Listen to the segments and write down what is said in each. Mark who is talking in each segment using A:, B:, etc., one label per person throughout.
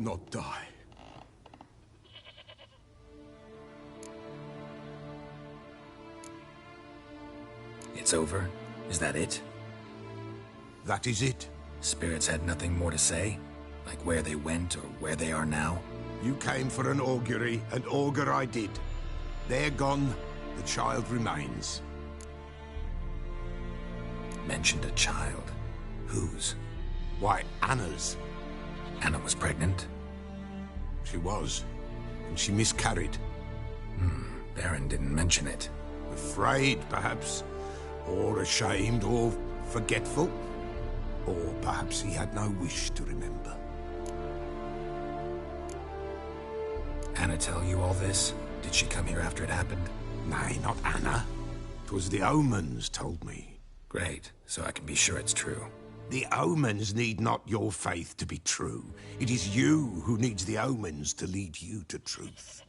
A: not die.
B: It's over? Is that it?
A: That is it.
B: Spirits had nothing more to say? Like where they went or where they are now?
A: You came for an augury, and augur I did. They're gone, the child remains.
B: Mentioned a child. Whose?
A: Why, Anna's.
B: Anna was pregnant?
A: She was, and she miscarried.
B: Baron didn't mention it.
A: Afraid, perhaps, or ashamed, or forgetful. Or perhaps he had no wish to remember.
B: Anna tell you all this? Did she come here after it happened?
A: Nay, not Anna. 'Twas the omens told me.
B: Great, so I can be sure it's true.
A: The omens need not your faith to be true. It is you who needs the omens to lead you to truth.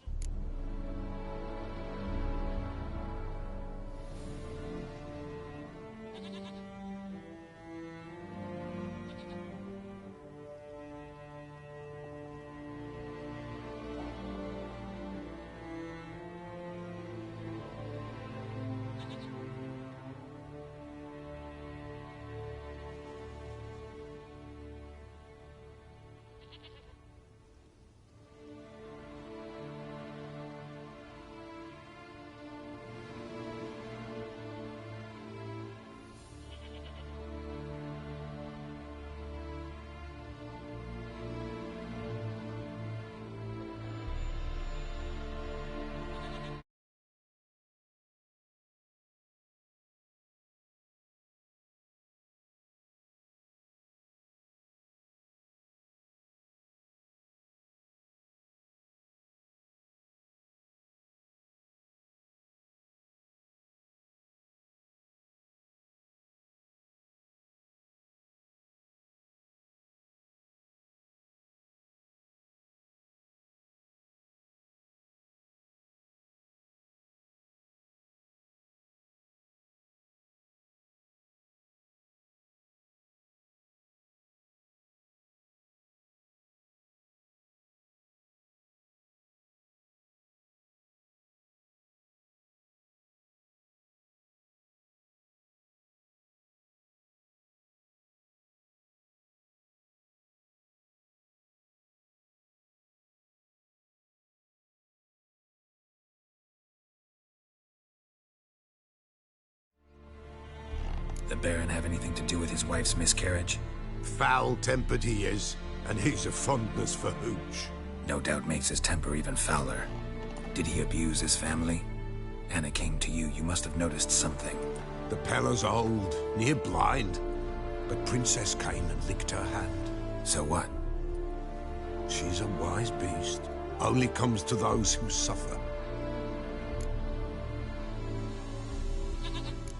B: The Baron have anything to do with his wife's miscarriage?
A: Foul-tempered he is, and he's a fondness for hooch.
B: No doubt makes his temper even fouler. Did he abuse his family? Anna came to you, you must have noticed something.
A: The Pella's old, near blind, but Princess came and licked her hand.
B: So what?
A: She's a wise beast. Only comes to those who suffer.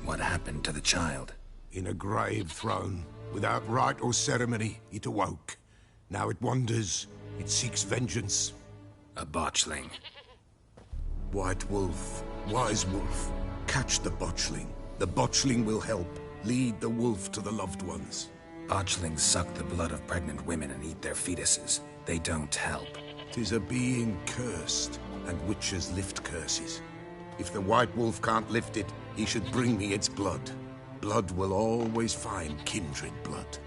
B: What happened to the child?
A: In a grave thrown. Without rite or ceremony, it awoke. Now it wanders. It seeks vengeance.
B: A botchling.
A: White wolf, wise wolf. Catch the botchling. The botchling will help. Lead the wolf to the loved ones.
B: Botchlings suck the blood of pregnant women and eat their fetuses. They don't help.
A: 'Tis a being cursed, and witches lift curses. If the white wolf can't lift it, he should bring me its blood. Blood will always find kindred blood.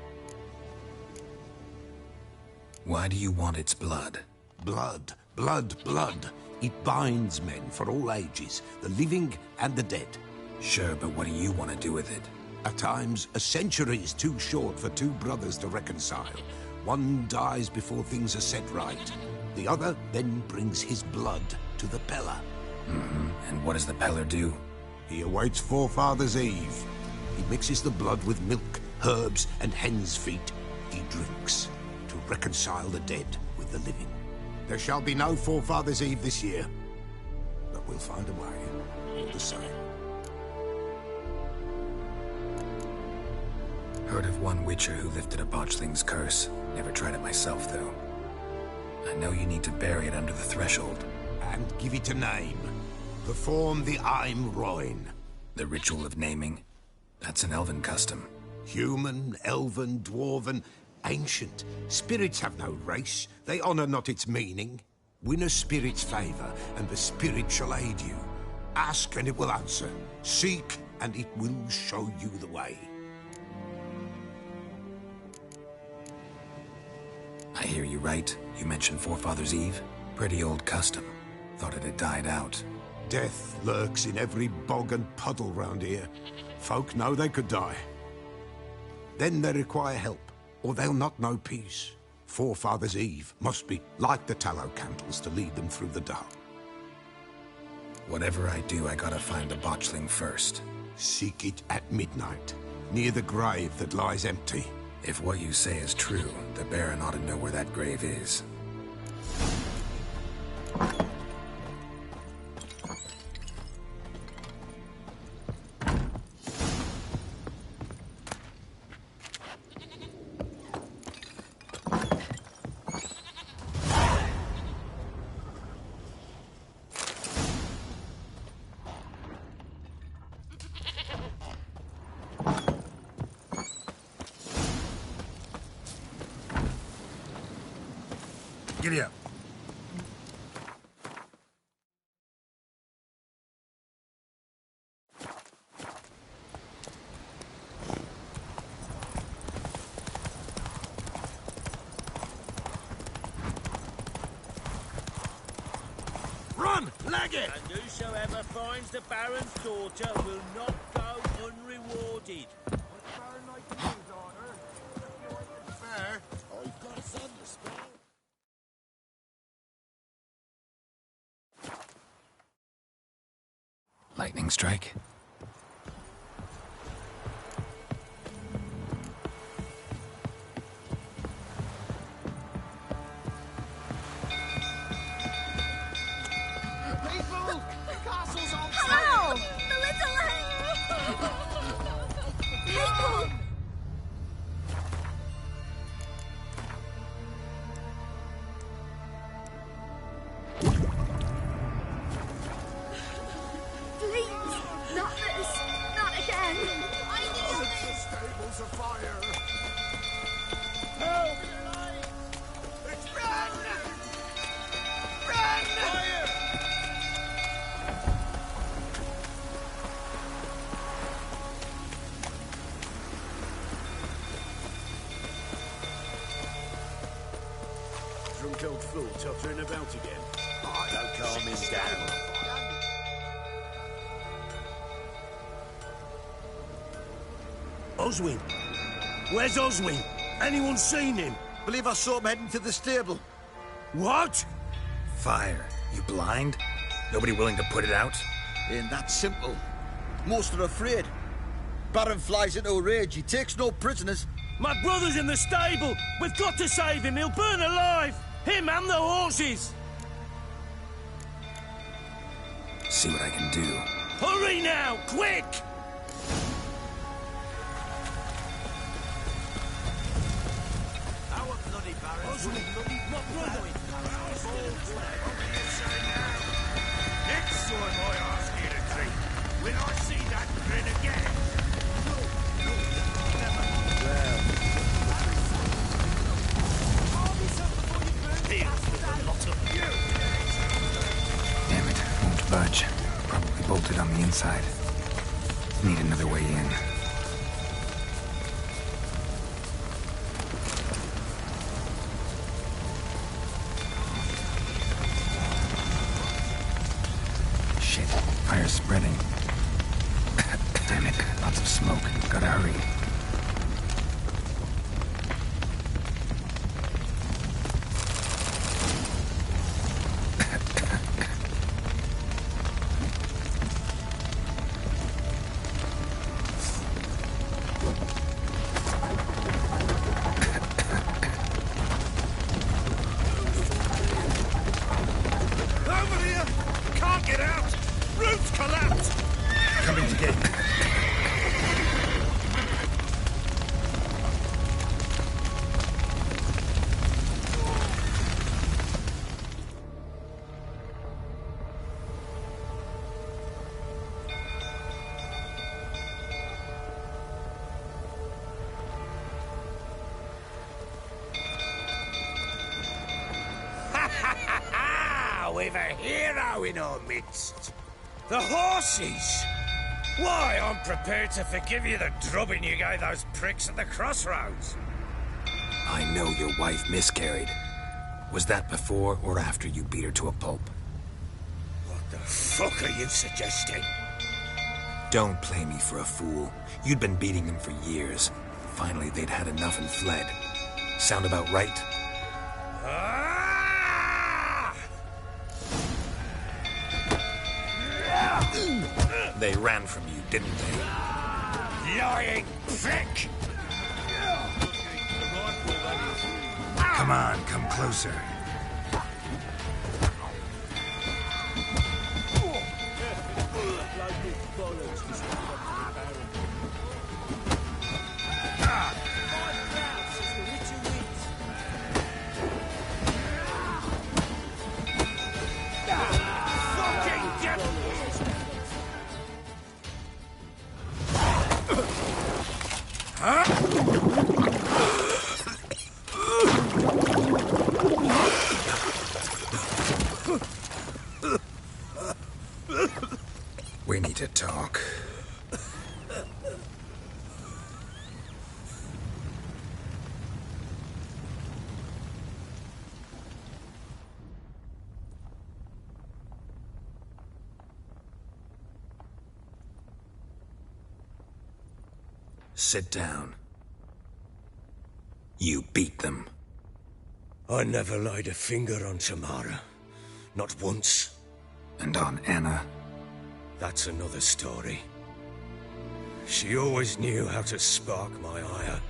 B: Why do you want its blood?
A: Blood, blood, blood. It binds men for all ages, the living and the dead.
B: Sure, but what do you want to do with it?
A: At times, a century is too short for two brothers to reconcile. One dies before things are set right. The other then brings his blood to the Pella.
B: And what does the Peller do?
A: He awaits Forefathers' Eve. He mixes the blood with milk, herbs, and hen's feet. He drinks to reconcile the dead with the living. There shall be no Forefathers' Eve this year, but we'll find a way, all the same.
B: Heard of one witcher who lifted a botchling's curse. Never tried it myself, though. I know you need to bury it under the threshold.
A: And give it a name. Perform the Aim Roin.
B: The ritual of naming? That's an elven custom.
A: Human, elven, dwarven, Ancient. Spirits have no race. They honor not its meaning. Win a spirit's favor, and the spirit shall aid you. Ask, and it will answer. Seek, and it will show you the way.
B: I hear you right. You mentioned Forefathers' Eve? Pretty old custom. Thought it had died out.
A: Death lurks in every bog and puddle round here. Folk know they could die. Then they require help, or they'll not know peace. Forefathers' Eve must be like the tallow candles to lead them through the dark.
B: Whatever I do, I gotta find the botchling first.
A: Seek it at midnight, near the grave that lies empty.
B: If what you say is true, the Baron ought to know where that grave is. Giddy up.
A: Run! Lag it!
C: And whosoever finds the Baron's daughter will not go unrewarded.
A: Fair. I've got a thunder spell.
B: Lightning strike?
D: People! The castle's on
E: Hello! The little... People! Please! Not this! Not again! I need
A: The stable's afire!
C: Help!
A: It's run! Run!
C: Fire! Drunk old fool tottering about again. Don't calm him down.
A: Oswin! Where's Oswin? Anyone seen him?
F: Believe I saw him heading to the stable.
A: What?
B: Fire. You blind? Nobody willing to put it out?
F: Ain't that simple. Most are afraid. Baron flies into a rage. He takes no prisoners.
C: My brother's in the stable. We've got to save him. He'll burn alive. Him and the horses.
B: See what I can do.
C: Hurry now, quick!
F: Our bloody Baron.
C: My brother.
A: Next time I ask you to drink, when I see that grin again.
B: Damn it, won't budge. Probably bolted on the inside. Need another way in. Shit, fire's spreading. Damn it, lots of smoke. Gotta hurry.
A: Over here! Can't get out! Roof's collapsed!
B: Coming to get.
A: we've a hero in our midst.
C: The horses! Why, I'm prepared to forgive you the drubbing you gave those pricks at the crossroads.
B: I know your wife miscarried. Was that before or after you beat her to a pulp?
C: What the fuck are you suggesting?
B: Don't play me for a fool. You'd been beating them for years. Finally, they'd had enough and fled. Sound about right?
C: Ah!
B: They ran from you, didn't they?
C: Lying prick!
B: Come on, come closer. We need to talk. Sit down. You beat them.
C: I never laid a finger on Tamara. Not once.
B: And on Anna?
C: That's another story. She always knew how to spark my ire.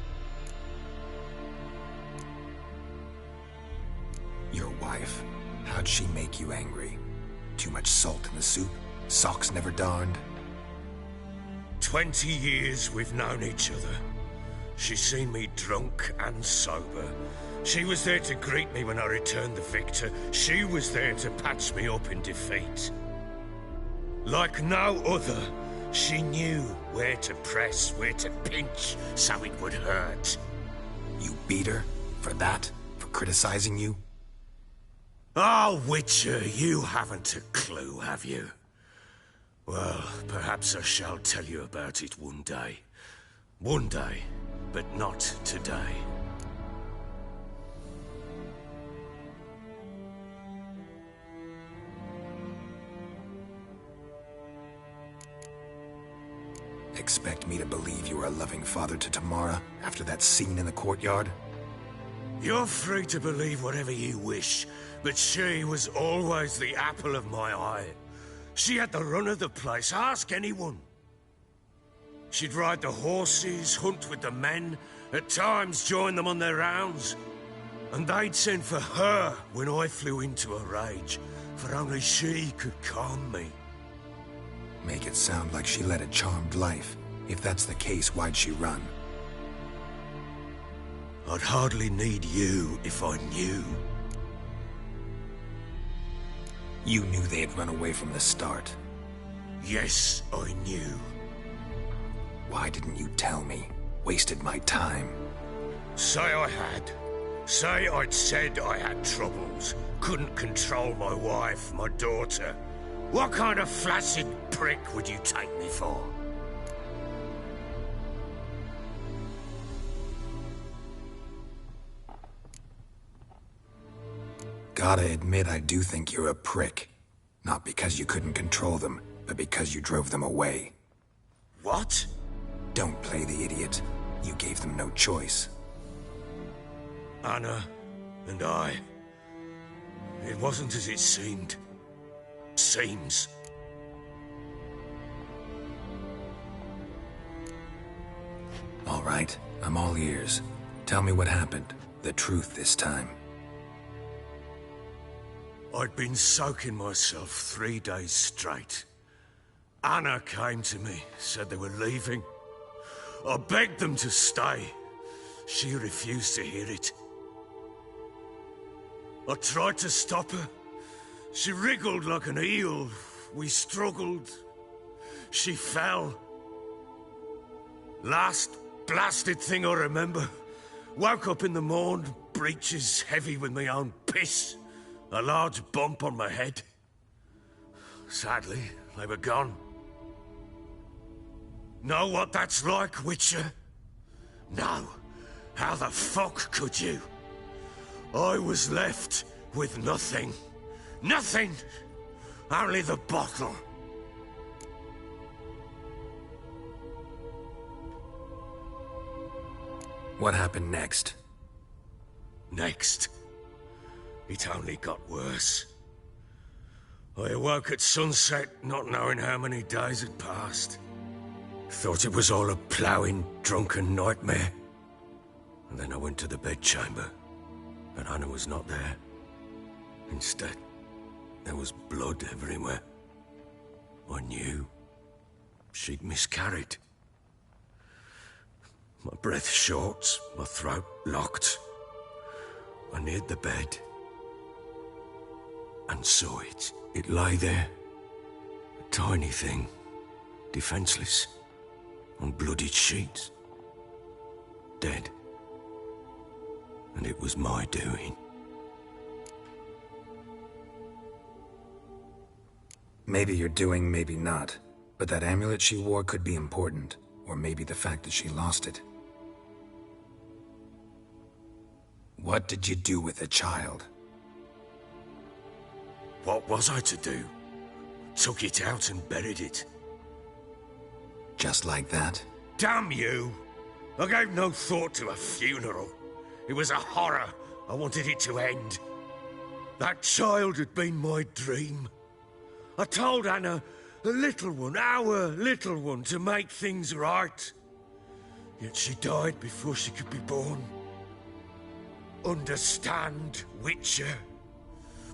B: Your wife. How'd she make you angry? Too much salt in the soup? Socks never darned?
C: 20 years we've known each other. She's seen me drunk and sober. She was there to greet me when I returned the victor. She was there to patch me up in defeat. Like no other, she knew where to press, where to pinch, so it would hurt.
B: You beat her? For that? For criticizing you?
C: Oh, Witcher, you haven't a clue, have you? Well, perhaps I shall tell you about it one day. One day, but not today.
B: Expect me to believe you were a loving father to Tamara after that scene in the courtyard?
C: You're free to believe whatever you wish, but she was always the apple of my eye. She had the run of the place, ask anyone. She'd ride the horses, hunt with the men, at times join them on their rounds. And they'd send for her when I flew into a rage, for only she could calm me.
B: Make it sound like she led a charmed life. If that's the case, why'd she run?
C: I'd hardly need you if I knew.
B: You knew they had run away from the start.
C: Yes, I knew.
B: Why didn't you tell me? Wasted my time.
C: Say I had. Say I'd said I had troubles. Couldn't control my wife, my daughter. What kind of flaccid prick would you take me for?
B: Gotta admit, I do think you're a prick. Not because you couldn't control them, but because you drove them away.
C: What?
B: Don't play the idiot. You gave them no choice.
C: Anna and I... It wasn't as it seemed. Seems.
B: All right, I'm all ears. Tell me what happened. The truth this time.
C: I'd been soaking myself 3 days straight. Anna came to me, said they were leaving. I begged them to stay. She refused to hear it. I tried to stop her. She wriggled like an eel. We struggled. She fell. Last blasted thing I remember. Woke up in the morn, breeches heavy with my own piss. A large bump on my head. sadly, they were gone. Know what that's like, Witcher? No. How the fuck could you? I was left with nothing. Nothing! Only the bottle.
B: What happened next?
C: Next? It only got worse. I awoke at sunset, not knowing how many days had passed. Thought it was all a ploughing, drunken nightmare. And then I went to the bedchamber, and Anna was not there. Instead, there was blood everywhere. I knew she'd miscarried. My breath short, my throat locked. I neared the bed and saw it. It lay there, a tiny thing, defenseless, on bloodied sheets, dead. And it was my doing.
B: Maybe you're doing, maybe not. But that amulet she wore could be important. Or maybe the fact that she lost it. What did you do with the child?
C: What was I to do? Took it out and buried it.
B: Just like that?
C: Damn you! I gave no thought to a funeral. It was a horror. I wanted it to end. That child had been my dream. I told Anna, the little one, our little one, to make things right. Yet she died before she could be born. Understand, Witcher?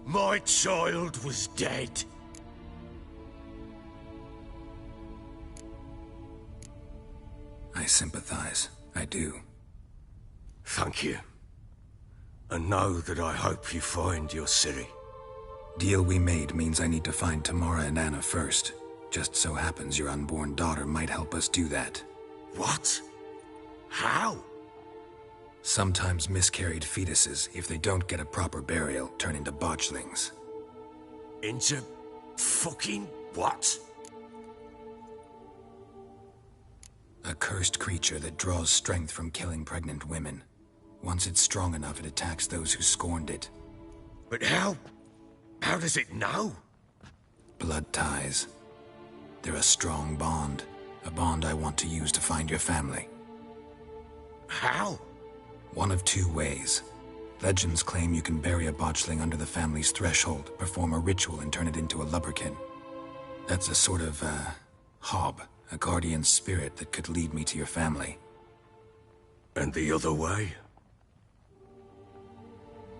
C: My child was dead.
B: I sympathize. I do.
C: Thank you. And know that I hope you find your Ciri.
B: Deal we made means I need to find Tamara and Anna first. Just so happens your unborn daughter might help us do that.
C: What? How?
B: Sometimes miscarried fetuses, if they don't get a proper burial, turn into botchlings.
C: Into fucking what?
B: A cursed creature that draws strength from killing pregnant women. Once it's strong enough, it attacks those who scorned it.
C: But how? How does it know?
B: Blood ties. They're a strong bond. A bond I want to use to find your family.
C: How?
B: One of two ways. Legends claim you can bury a botchling under the family's threshold, perform a ritual, and turn it into a lubberkin. That's a sort of, hob, a guardian spirit that could lead me to your family.
C: And the other way?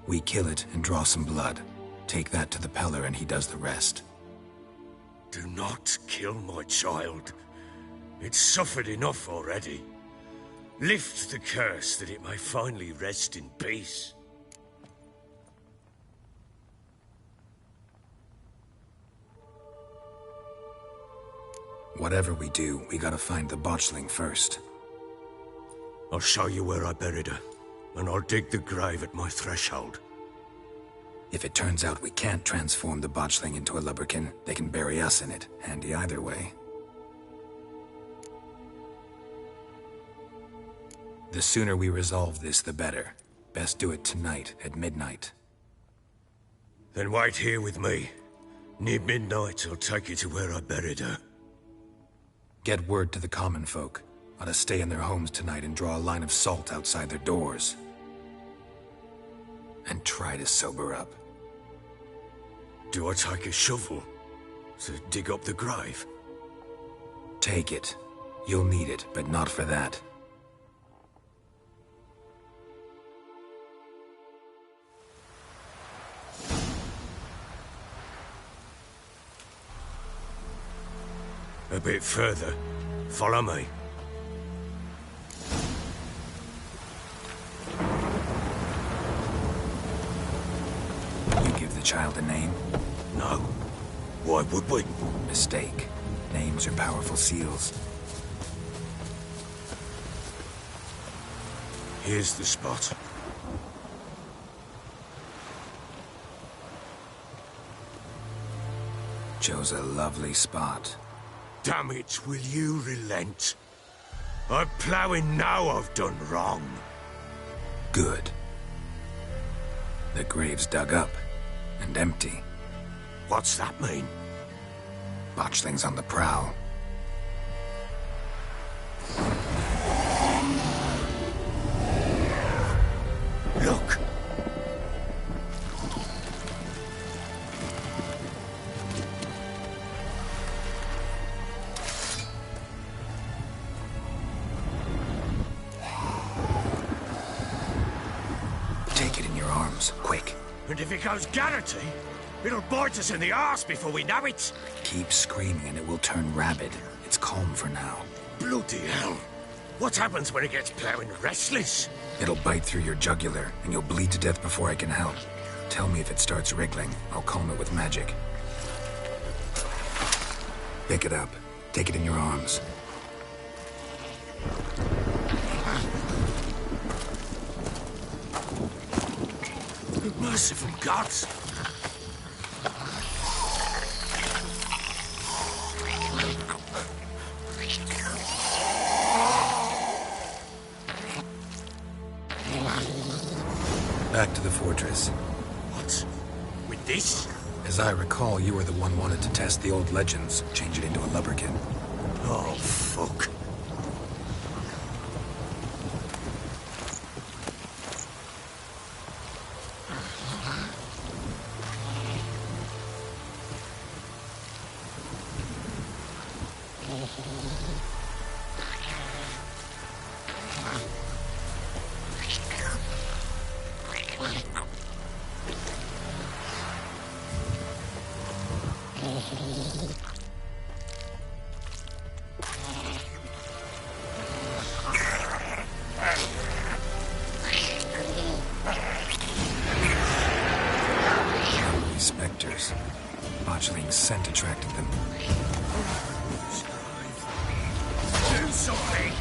B: We kill it and draw some blood. Take that to the Peller and he does the rest.
C: Do not kill my child. It's suffered enough already. Lift the curse that it may finally rest in peace.
B: Whatever we do, we gotta find the botchling first.
C: I'll show you where I buried her, and I'll dig the grave at my threshold.
B: If it turns out we can't transform the botchling into a lubberkin, they can bury us in it. Handy either way. The sooner we resolve this, the better. Best do it tonight, at midnight.
C: Then wait here with me. Near midnight, I'll take you to where I buried her.
B: Get word to the common folk. Ought to stay in their homes tonight and draw a line of salt outside their doors. And try to sober up.
C: Do I take a shovel to dig up the grave?
B: Take it. You'll need it, but not for that.
C: A bit further. Follow me.
B: You give the child a name?
C: No. Why would we?
B: Mistake. Names are powerful seals.
C: Here's the spot.
B: chose a lovely spot.
C: Damn it, will you relent? I'm ploughing now I've done wrong.
B: Good. The grave's dug up and empty.
C: What's that mean?
B: Botchling's on the prowl.
C: Look!
B: Take it in your arms, quick.
C: And if it goes Garrity, it'll bite us in the arse before we know it.
B: Keep screaming and it will turn rabid. It's calm for now.
C: Bloody hell. What happens when it gets ploughing restless?
B: It'll bite through your jugular, and you'll bleed to death before I can help. Tell me if it starts wriggling. I'll calm it with magic. Pick it up. Take it in your arms.
C: Merciful gods!
B: Back to the fortress.
C: What? With this?
B: As I recall, you were the one wanted to test the old legends, change it into a lubberkin.
C: Oh, fuck.
B: Spectres. Botchling's scent attracted them.
C: Do something!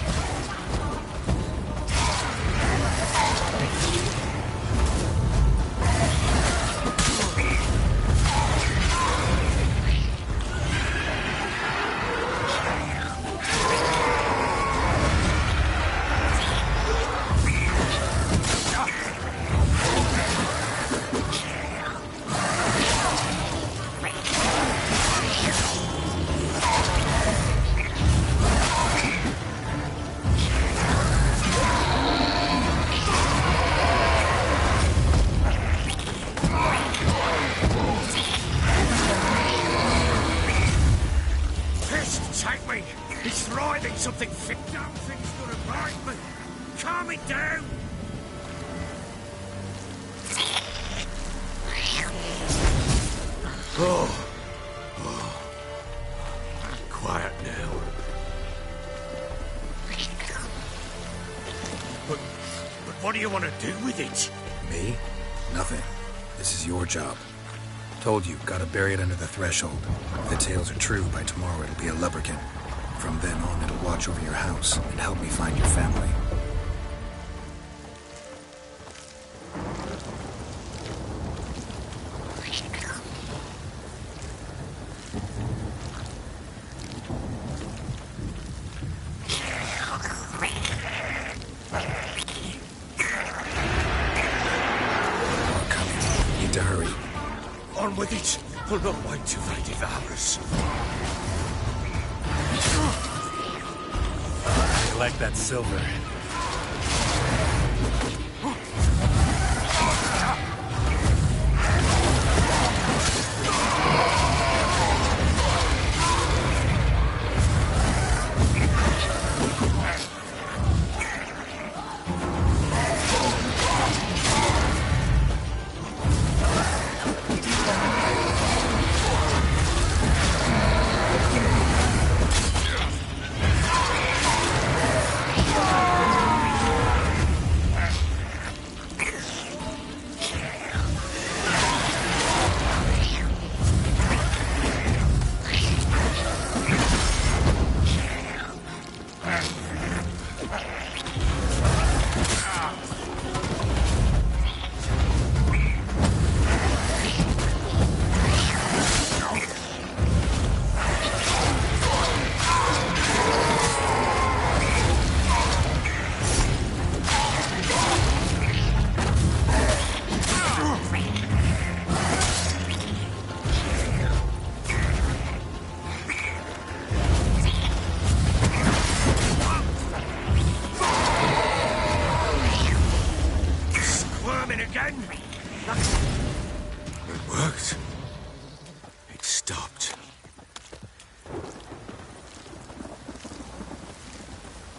C: Take me! It's thriving! Something fit down thing's gonna bite me! Calm it down! Oh. Quiet now. But what do you want to do with it?
B: Me? Nothing. This is your job. Told you, gotta bury it under the threshold. If the tales are true, by tomorrow it'll be a lubberkin. From then on, it'll watch over your house and help me find your family. More coming. Need to hurry.
C: On with it! We'll not wait till they devour us.
B: I like that silver.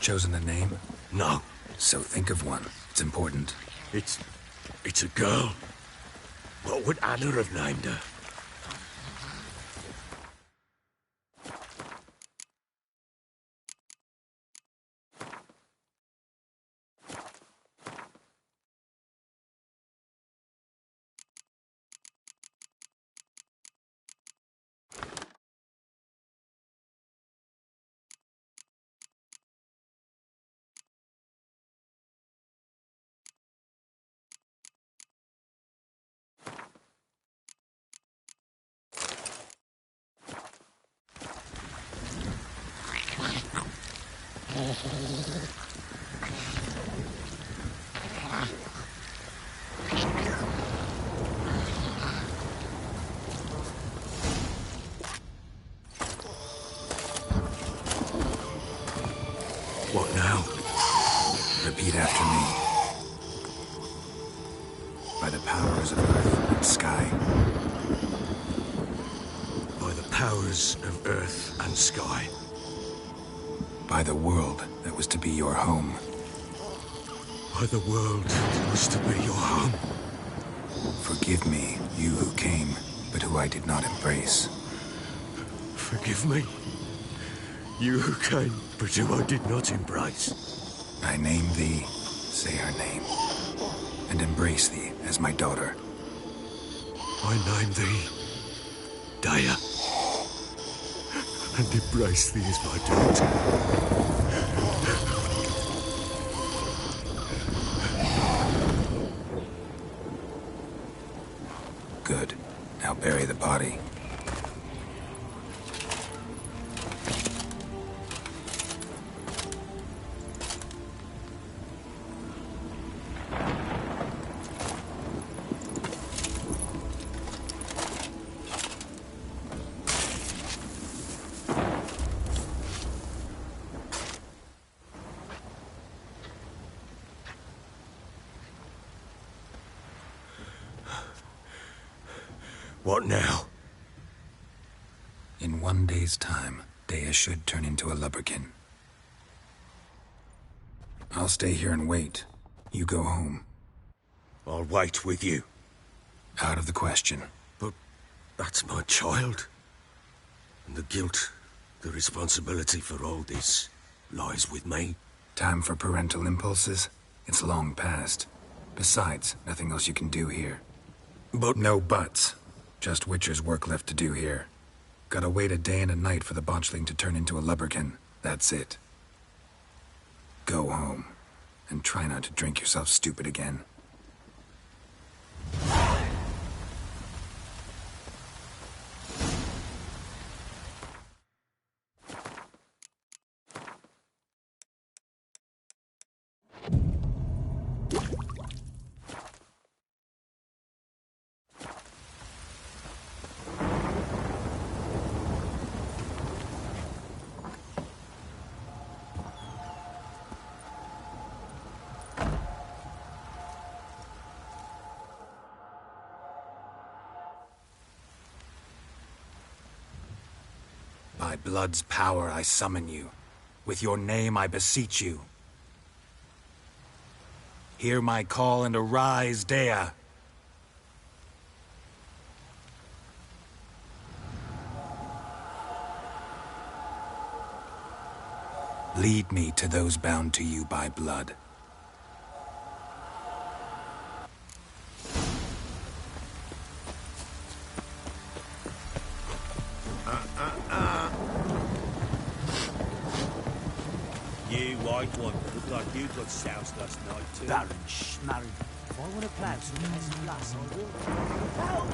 B: chosen a name?
C: No.
B: So think of one. It's important.
C: It's a girl. What would Anna have named her? What now?
B: Repeat after me. By the powers of earth and sky.
C: By the powers of earth and sky.
B: By the world that was to be your home.
C: By the world that was to be your home.
B: Forgive me, you who came, but who I did not embrace.
C: Forgive me. You who came, but who I did not embrace.
B: I name thee, say her name, and embrace thee as my daughter.
C: I name thee, Daya, and embrace thee as my daughter.
B: Good. Now bury the body.
C: What now?
B: In 1 day's time, Daya should turn into a lubberkin. I'll stay here and wait. You go home.
C: I'll wait with you.
B: Out of the question.
C: But that's my child. And the guilt, the responsibility for all this lies with me.
B: Time for parental impulses? It's long past. Besides, nothing else you can do here.
C: But
B: no buts. Just Witcher's work left to do here. Gotta wait a day and a night for the botchling to turn into a lubberkin. That's it. Go home. And try not to drink yourself stupid again. By blood's power I summon you. With your name I beseech you. Hear my call and arise, Daya. Lead me to those bound to you by blood.
G: You white one, look like you got soused last night too.
H: Baron, shh, Marin. If I want to play some peasant lass, I will. Help!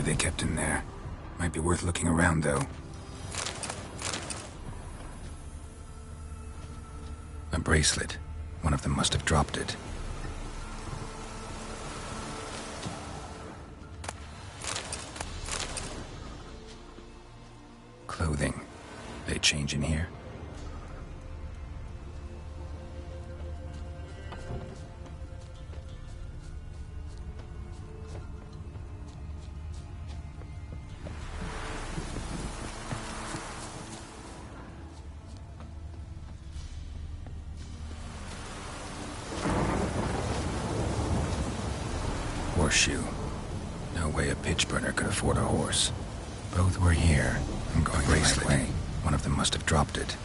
B: they kept in there. Might be worth looking around, though. A bracelet. One of them must have dropped it. Clothing. They change in here? Horseshoe. No way a pitch burner could afford a horse. Both were here. I'm going the right way. One of them must have dropped it.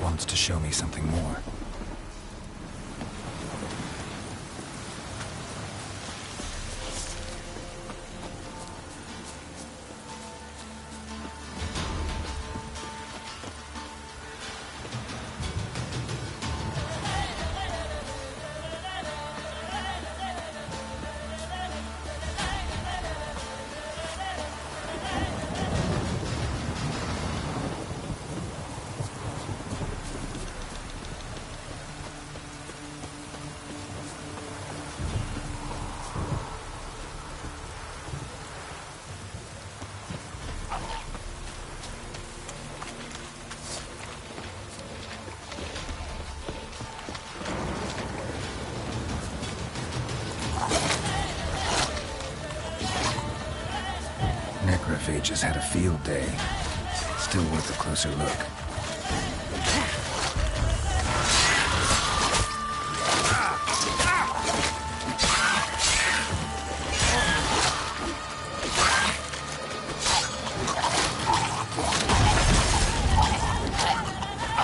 B: Wants to show me something more. Necrophages had a field day. Still worth a closer look.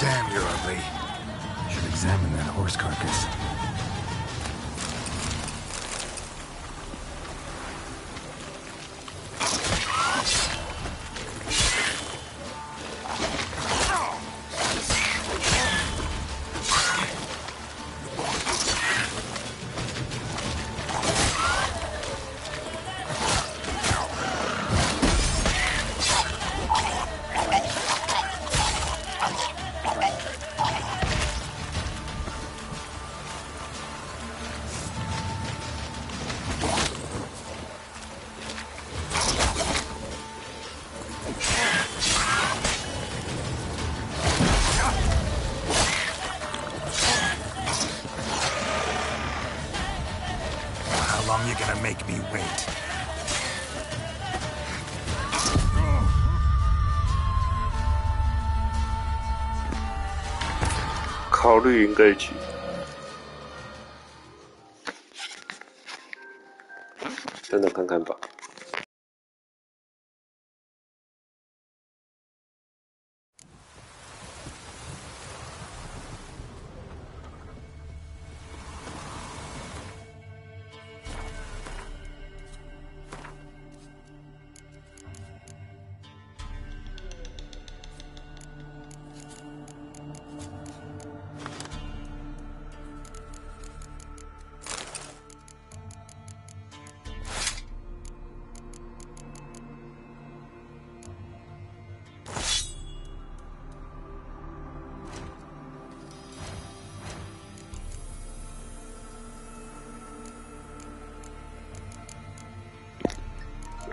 B: Damn, you're ugly. Should examine that horse carcass. How long you gonna make me wait?
I: 考虑应该去。等等看看吧。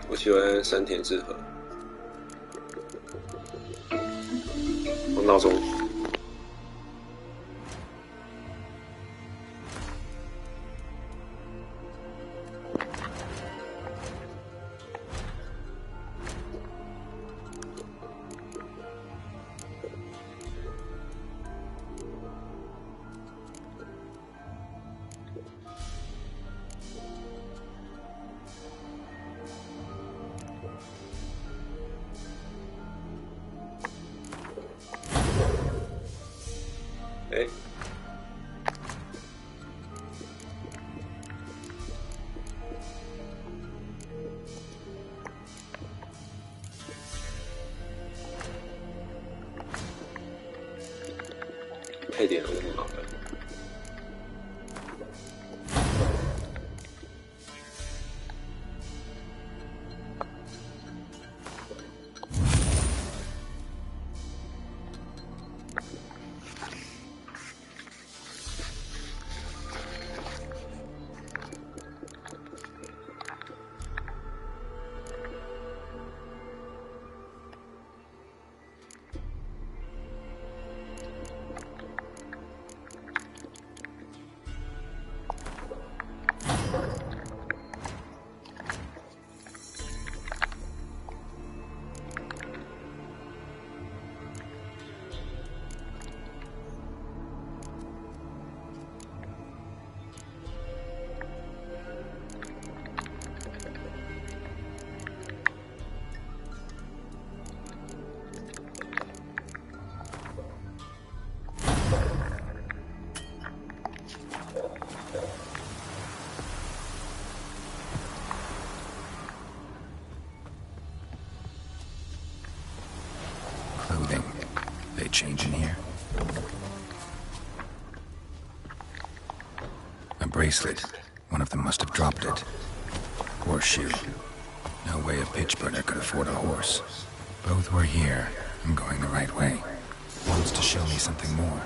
I: 我喜欢山田智和。我闹钟。哎，配点有那么麻烦？
B: bracelet. One of them must have dropped it. Horseshoe. No way a pitch burner could afford a horse. Both were here. I'm going the right way. Wants to show me something more.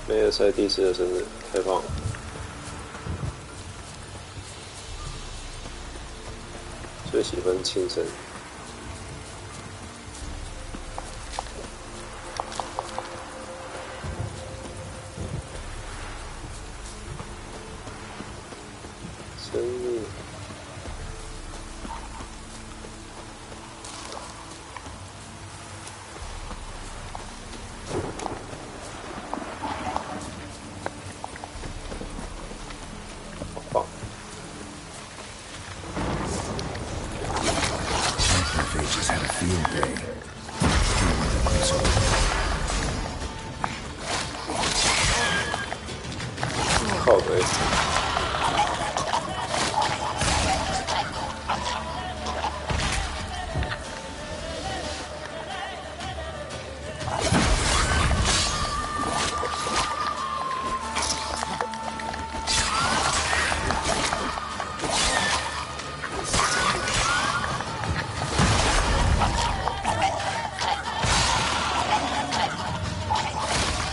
I: 梅尔赛第4的生日，太棒了！最喜欢庆生。生日。靠北。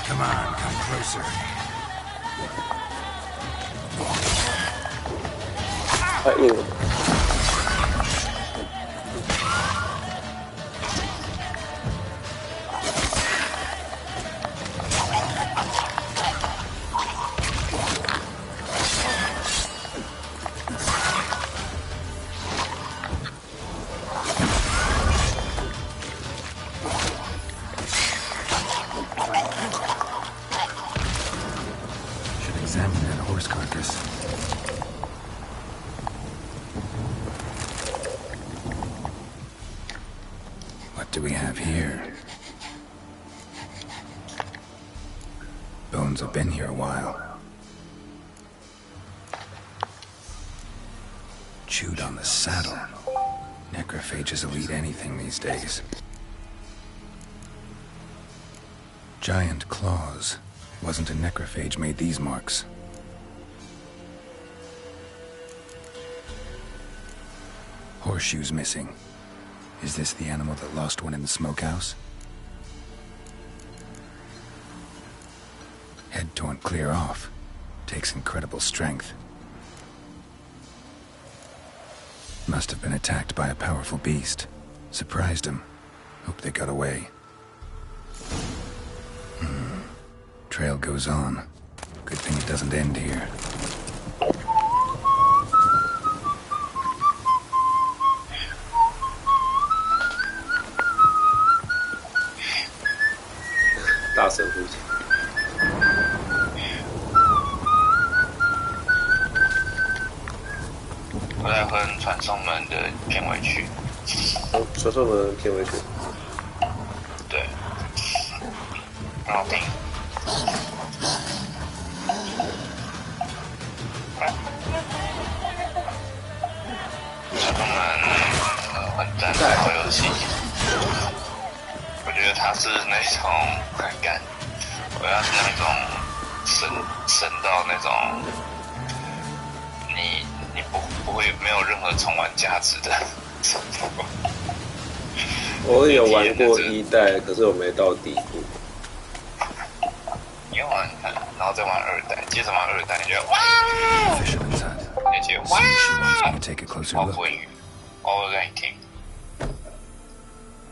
B: Come on, come closer.
I: 太硬了。
B: Should examine that horse carcass. What do we have here? Bones have been here a while. Chewed on the saddle. Necrophages will eat anything these days. Giant claws. Wasn't a necrophage made these marks. Horseshoes missing. Is this the animal that lost one in the smokehouse? Head torn clear off. Takes incredible strength. Must have been attacked by a powerful beast. Surprised him. Hope they got away. Trail goes on. Good thing it doesn't end here.
I: 大声呼吸。
J: 我在哼传送门的片尾曲。
I: 传送门片尾曲。
J: 对，很好听。传送门很赞的好游戏。我觉得它是那种感，我要是那种神到那种你不会没有任何重玩价值的程度。
I: 我有玩过1代，可是我没到底部。
J: 你玩看，然后再玩2代，接着玩2代，你觉得哇，你觉得哇，好混语，好让你听。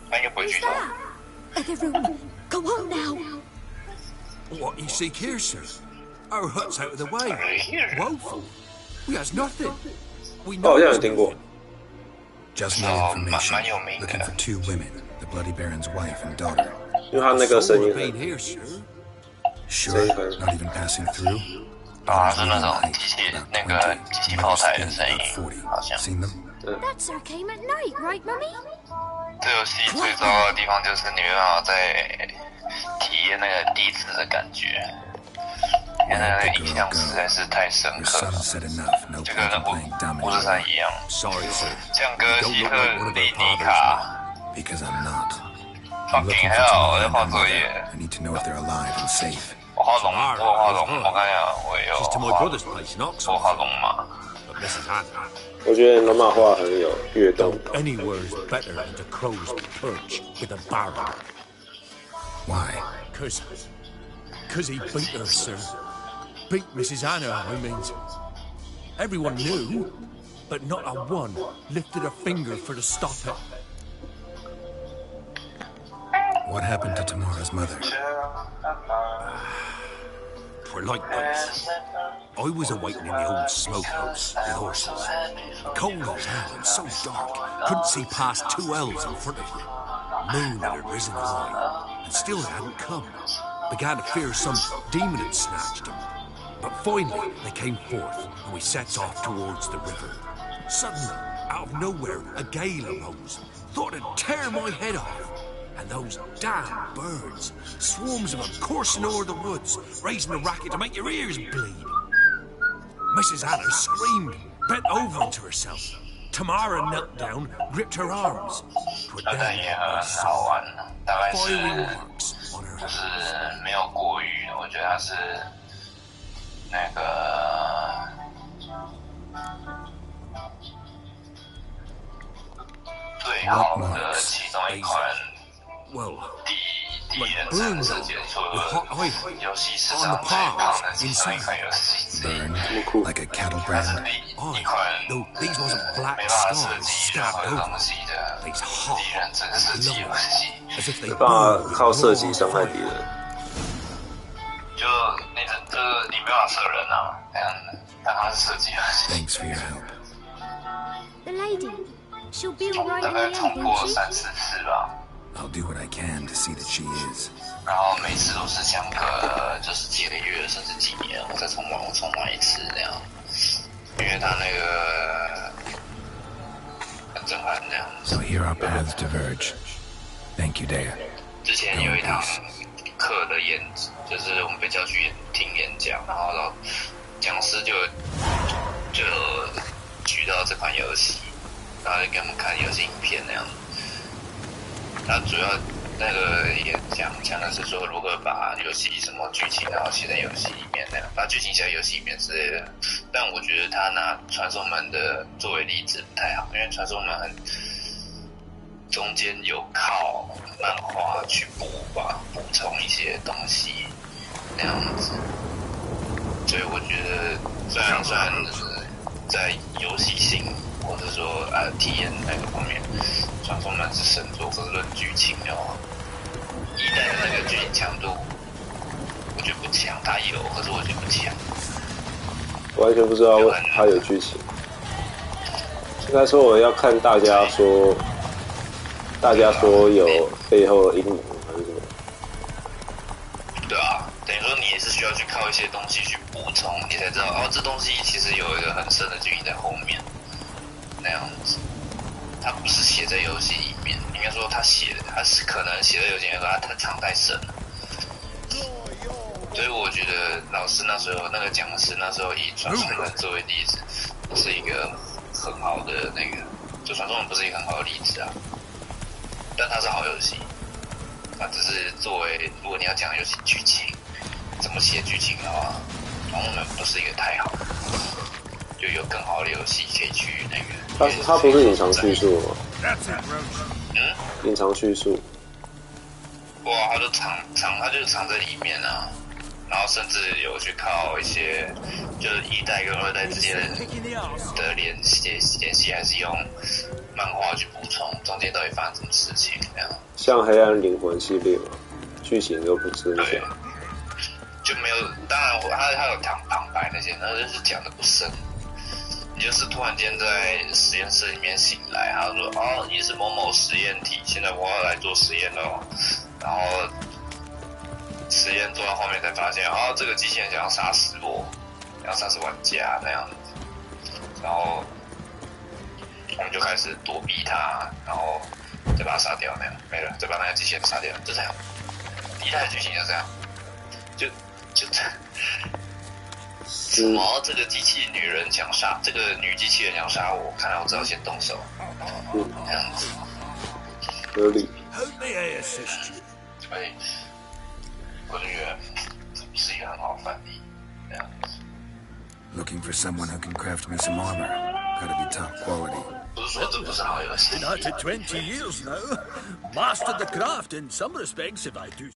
J: 他应该不会剧透。
E: Everyone, go on now.
C: What you seek here, sir? Our hut's out of the way. Woeful. We has nothing. We know.
I: 好像有听过。
B: Just no information. Looking for 2 women, the Bloody Baron's wife and daughter.
I: 因为他那个声音很
B: Sure, not even passing through.
J: 啊，是那种机器那个机器炮台的声音，好像。
E: That's our game at night, right, Mummy?
J: 这游戏最糟糕的地方就是你没办法在体验那个低质的感觉，因为那个印象实在是太深刻了，就跟543一样。像哥希特利尼卡。fucking hell！ 我在画作业。我画龙，我看一下，我也有画龙马。
I: 我觉得龙马画很有跃动感。
C: Anywhere's better than the crow's perch with a barrel.
B: Why?
C: Cause he beat her, sir. Beat Mrs. Anna, I mean. Everyone knew, but not a one lifted a finger for to stop it.
B: What happened to Tamara's mother?
A: For like this. I was awaiting in the old smokehouse with horses. Cold as hell and so dark, couldn't see past 2 elves in front of you. Moon had risen high, and still it hadn't come. Began to fear some demon had snatched him. But finally they came forth, and we sets off towards the river. Suddenly, out of nowhere, a gale arose. Thought it'd tear my head off. And those damn birds, swarms of them coursing over the woods, raising a racket to make your ears bleed. Mrs. Anna screamed, bent over into herself. Tamara knelt down, gripped her arms.
J: 那但也很好玩，大概是
A: Fiery marks on her
J: 就是没有过于，我觉得它是那个最好的其中一款。
A: Well,
J: 第一人称射击除了游戏市场最棒的其中一款游戏之一，
B: Like a cattle
J: 它是
B: brand?
J: 一款没办法设计任何东西的第一人称射击游戏。
I: 没办法靠射击伤害敌人。
J: 就你没办法射人啊，但它是射击游戏。
B: Thanks for your help.
E: The lady. She'll be all right
J: 大
E: in
J: 概
E: the
J: 重
E: end,
J: 播
E: won't she?
J: 3、4次吧。
B: I'll do what I can to see that she is.
J: 然后每次都是相隔就是几个月甚至几年，我再重玩一次那样，因为他那个很震撼这样。
B: So here our paths diverge. Thank you, Dea.
J: 之前有一堂课的就是我们被叫去听演讲，然后讲师就举到这款游戏，然后就给我们看游戏影片那样。 他主要那个演讲讲的是说如何把游戏什么剧情然后写在游戏里面那样，把剧情写在游戏里面之类的。但我觉得他拿传送门的作为例子不太好，因为传送门中间有靠漫画去补充一些东西那样子，所以我觉得虽然在游戏性或者说体验那个方面。 传送门是神作，可是论剧情的话，一代的那个剧情强度，我觉得不强。它有，可是我觉得不强。
I: 完全不知道它有剧情。应该说我要看大家说有背后的阴谋还是什么？
J: 对啊，等于说你也是需要去靠一些东西去补充，你才知道哦，这东西其实有一个很深的剧情在后面，那样子。 他不是写在游戏里面，应该说他是可能写在游戏里面，他藏太深了。所以我觉得老师那时候那个讲师那时候以传送门作为例子，是一个很好的那个，就传送门不是一个很好的例子啊。但它是好游戏，它只是作为如果你要讲游戏剧情，怎么写剧情的话，传送门不是一个太好。 就有更好的游戏可以去那个。
I: 它不是隐藏叙述吗？隐藏叙述。
J: 哇，它就藏在里面啊，然后甚至有去靠一些就是1代跟2代之间的联系，还是用漫画去补充中间到底发生什么事情这样。
I: 像黑暗灵魂系列嘛，剧情都不知道。
J: 就没有，当然它有旁白那些，那就是讲的不深。 你就是突然间在实验室里面醒来，他说：“哦，你是某某实验体，现在我要来做实验喽。”然后实验做到后面才发现，哦，这个机器人想要杀死我，然后杀死玩家那样子，然后我们就开始躲避他，然后再把他杀掉，那样没了，再把那个机器人杀掉，就这样。第一代的剧情就这样，就这样。什么？这个机器女人想杀，这个女机器人想杀我，看来我只好先动手。这样子。
I: 合理。
J: 所以我就觉得这不是一个很好的范例。这样子。
B: Looking for someone who can craft me some armor. Gotta be top quality.
J: 不是说这不是好游戏。
C: Been at it 20 years now. Mastered the craft in some respects, if I do.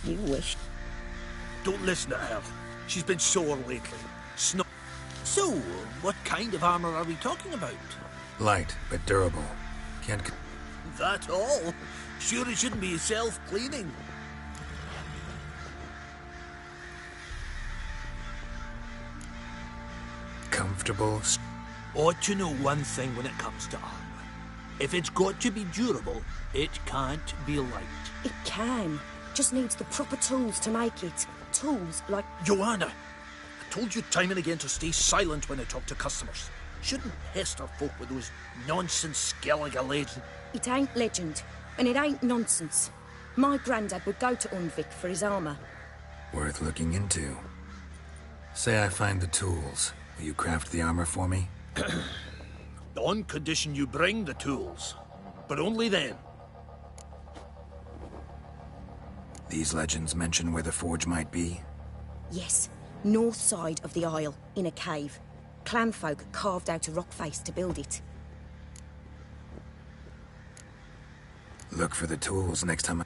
K: You wish.
C: Don't listen to her. She's been sore lately. So, what kind of armor are we talking about?
B: Light, but durable. Can't...
C: That all? Sure it shouldn't be self-cleaning.
B: Comfortable...
C: Ought to know one thing when it comes to armor. If it's got to be durable, it can't be light.
K: It can. Just needs the proper tools to make it. Tools like...
C: Joanna, I told you time and again to stay silent when I talk to customers. Shouldn't pester folk with those nonsense Skellige legend.
K: It ain't legend, and it ain't nonsense. My granddad would go to Unvik for his armor.
B: Worth looking into. Say I find the tools. Will you craft the armor for me?
C: On condition you bring the tools. But only then.
B: These legends mention where the forge might be?
K: Yes, north side of the isle, in a cave. Clanfolk carved out a rock face to build it.
B: Look for the tools next time